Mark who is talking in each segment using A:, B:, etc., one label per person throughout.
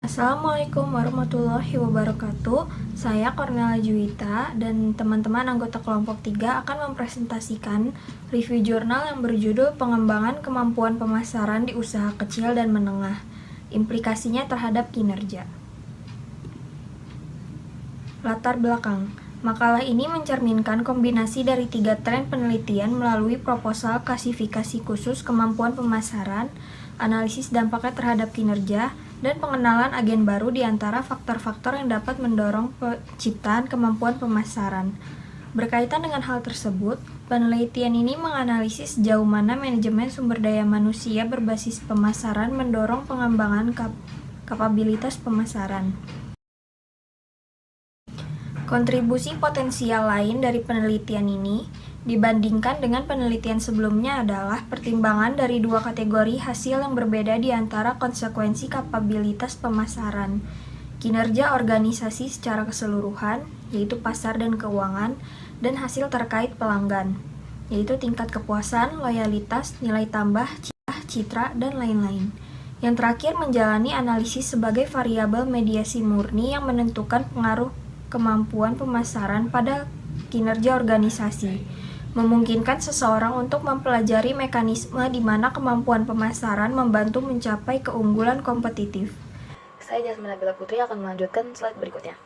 A: Assalamualaikum warahmatullahi wabarakatuh. Saya Cornelia Juwita dan teman-teman anggota kelompok 3 akan mempresentasikan review jurnal yang berjudul Pengembangan Kemampuan Pemasaran di Usaha Kecil dan Menengah, Implikasinya Terhadap Kinerja. Latar belakang. Makalah ini mencerminkan kombinasi dari 3 tren penelitian melalui proposal klasifikasi khusus kemampuan pemasaran, analisis dampaknya terhadap kinerja, dan pengenalan agen baru di antara faktor-faktor yang dapat mendorong penciptaan kemampuan pemasaran. Berkaitan dengan hal tersebut, penelitian ini menganalisis sejauh mana manajemen sumber daya manusia berbasis pemasaran mendorong pengembangan kapabilitas pemasaran. Kontribusi potensial lain dari penelitian ini dibandingkan dengan penelitian sebelumnya adalah pertimbangan dari 2 kategori hasil yang berbeda di antara konsekuensi kapabilitas pemasaran, kinerja organisasi secara keseluruhan, yaitu pasar dan keuangan, dan hasil terkait pelanggan, yaitu tingkat kepuasan, loyalitas, nilai tambah, citra, dan lain-lain. Yang terakhir menjalani analisis sebagai variabel mediasi murni yang menentukan pengaruh kemampuan pemasaran pada kinerja organisasi, memungkinkan seseorang untuk mempelajari mekanisme di mana kemampuan pemasaran membantu mencapai keunggulan kompetitif.
B: Saya Jasmine Nabila Putri akan melanjutkan slide berikutnya.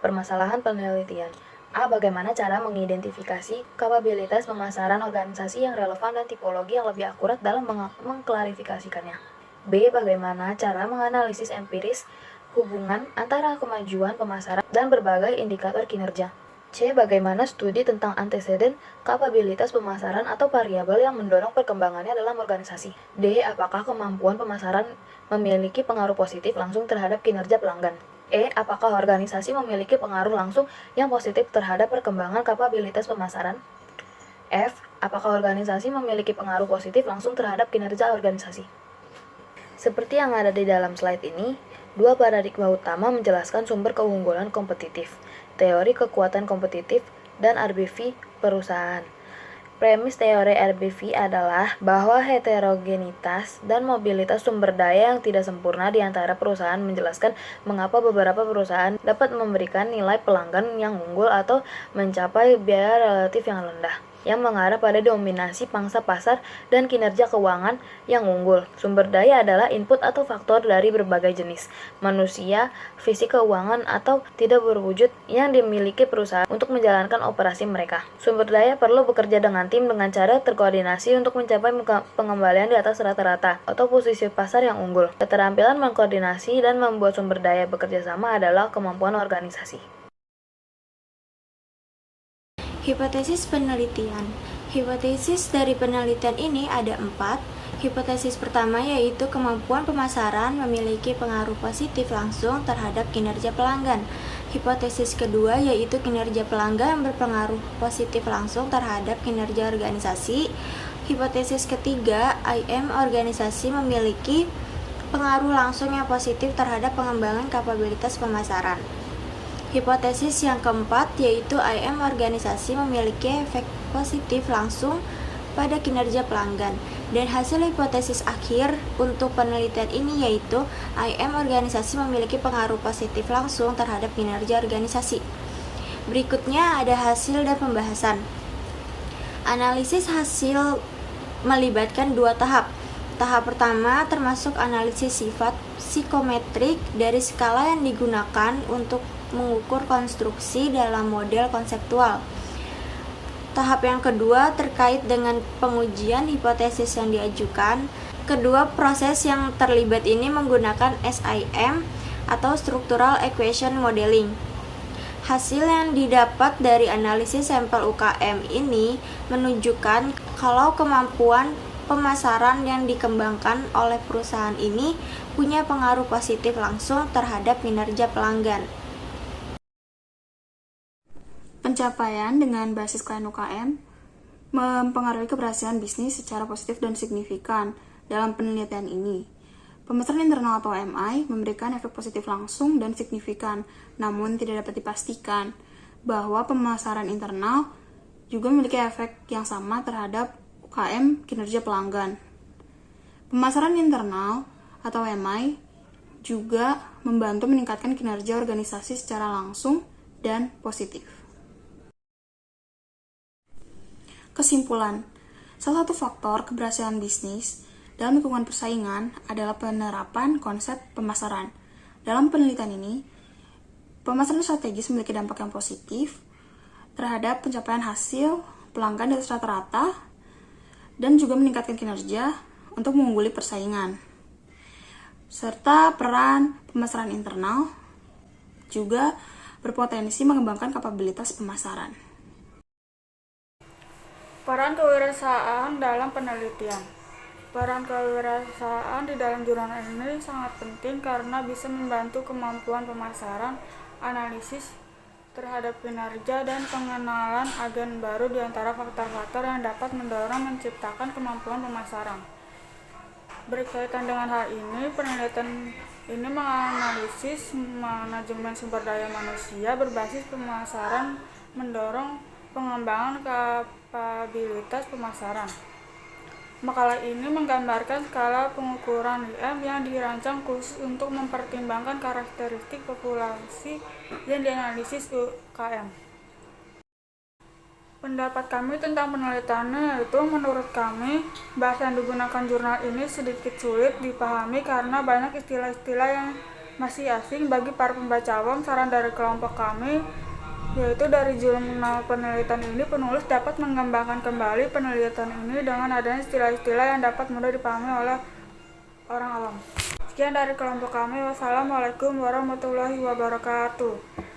B: Permasalahan penelitian. A. Bagaimana cara mengidentifikasi kapabilitas pemasaran organisasi yang relevan dan tipologi yang lebih akurat dalam mengklarifikasikannya. B. Bagaimana cara menganalisis empiris hubungan antara kemajuan pemasaran dan berbagai indikator kinerja. C. Bagaimana studi tentang anteseden kapabilitas pemasaran atau variabel yang mendorong perkembangannya dalam organisasi. D. Apakah kemampuan pemasaran memiliki pengaruh positif langsung terhadap kinerja pelanggan. E. Apakah organisasi memiliki pengaruh langsung yang positif terhadap perkembangan kapabilitas pemasaran. F. Apakah organisasi memiliki pengaruh positif langsung terhadap kinerja organisasi. Seperti yang ada di dalam slide ini, 2 paradigma utama menjelaskan sumber keunggulan kompetitif, teori kekuatan kompetitif, dan RBV perusahaan. Premis teori RBV adalah bahwa heterogenitas dan mobilitas sumber daya yang tidak sempurna di antara perusahaan menjelaskan mengapa beberapa perusahaan dapat memberikan nilai pelanggan yang unggul atau mencapai biaya relatif yang rendah, yang mengarah pada dominasi pangsa pasar dan kinerja keuangan yang unggul. Sumber daya adalah input atau faktor dari berbagai jenis, manusia, fisik keuangan, atau tidak berwujud yang dimiliki perusahaan untuk menjalankan operasi mereka. Sumber daya perlu bekerja dengan tim dengan cara terkoordinasi untuk mencapai pengembalian di atas rata-rata atau posisi pasar yang unggul. Keterampilan mengkoordinasi dan membuat sumber daya bekerja sama adalah kemampuan organisasi.
A: Hipotesis penelitian. Hipotesis dari penelitian ini ada 4. Hipotesis pertama yaitu kemampuan pemasaran memiliki pengaruh positif langsung terhadap kinerja pelanggan. Hipotesis kedua yaitu kinerja pelanggan berpengaruh positif langsung terhadap kinerja organisasi. Hipotesis ketiga, IM organisasi memiliki pengaruh langsung yang positif terhadap pengembangan kapabilitas pemasaran. Hipotesis yang keempat yaitu IM organisasi memiliki efek positif langsung pada kinerja pelanggan. Dan hasil hipotesis akhir untuk penelitian ini yaitu IM organisasi memiliki pengaruh positif langsung terhadap kinerja organisasi. Berikutnya ada hasil dan pembahasan. Analisis hasil melibatkan 2 tahap. Tahap pertama termasuk analisis sifat psikometrik dari skala yang digunakan untuk mengukur konstruksi dalam model konseptual. Tahap yang kedua terkait dengan pengujian hipotesis yang diajukan. Kedua proses yang terlibat ini menggunakan SIM atau Structural Equation Modeling. Hasil yang didapat dari analisis sampel UKM ini menunjukkan kalau kemampuan pemasaran yang dikembangkan oleh perusahaan ini punya pengaruh positif langsung terhadap kinerja pelanggan.
C: Pencapaian dengan basis klien UKM mempengaruhi keberhasilan bisnis secara positif dan signifikan. Dalam penelitian ini, pemasaran internal atau MI memberikan efek positif langsung dan signifikan, namun tidak dapat dipastikan bahwa pemasaran internal juga memiliki efek yang sama terhadap UKM kinerja pelanggan. Pemasaran internal atau MI juga membantu meningkatkan kinerja organisasi secara langsung dan positif. Kesimpulan, salah satu faktor keberhasilan bisnis dalam lingkungan persaingan adalah penerapan konsep pemasaran. Dalam penelitian ini, pemasaran strategis memiliki dampak yang positif terhadap pencapaian hasil pelanggan di atas rata-rata dan juga meningkatkan kinerja untuk mengungguli persaingan. Serta peran pemasaran internal juga berpotensi mengembangkan kapabilitas pemasaran.
D: Peran kewirausahaan dalam penelitian. Peran kewirausahaan di dalam jurnal ini sangat penting karena bisa membantu kemampuan pemasaran, analisis terhadap kinerja, dan pengenalan agen baru di antara faktor-faktor yang dapat mendorong menciptakan kemampuan pemasaran. Berkaitan dengan hal ini, penelitian ini menganalisis manajemen sumber daya manusia berbasis pemasaran mendorong pengembangan kapabilitas pemasaran. Makalah ini menggambarkan skala pengukuran IM yang dirancang khusus untuk mempertimbangkan karakteristik populasi yang dianalisis UKM. Pendapat kami tentang penelitiannya yaitu, menurut kami, bahasa yang digunakan jurnal ini sedikit sulit dipahami karena banyak istilah-istilah yang masih asing bagi para pembaca awam. Saran dari kelompok kami yaitu, dari jurnal penelitian ini penulis dapat mengembangkan kembali penelitian ini dengan adanya istilah-istilah yang dapat mudah dipahami oleh orang awam. Sekian dari kelompok kami. Wassalamualaikum warahmatullahi wabarakatuh.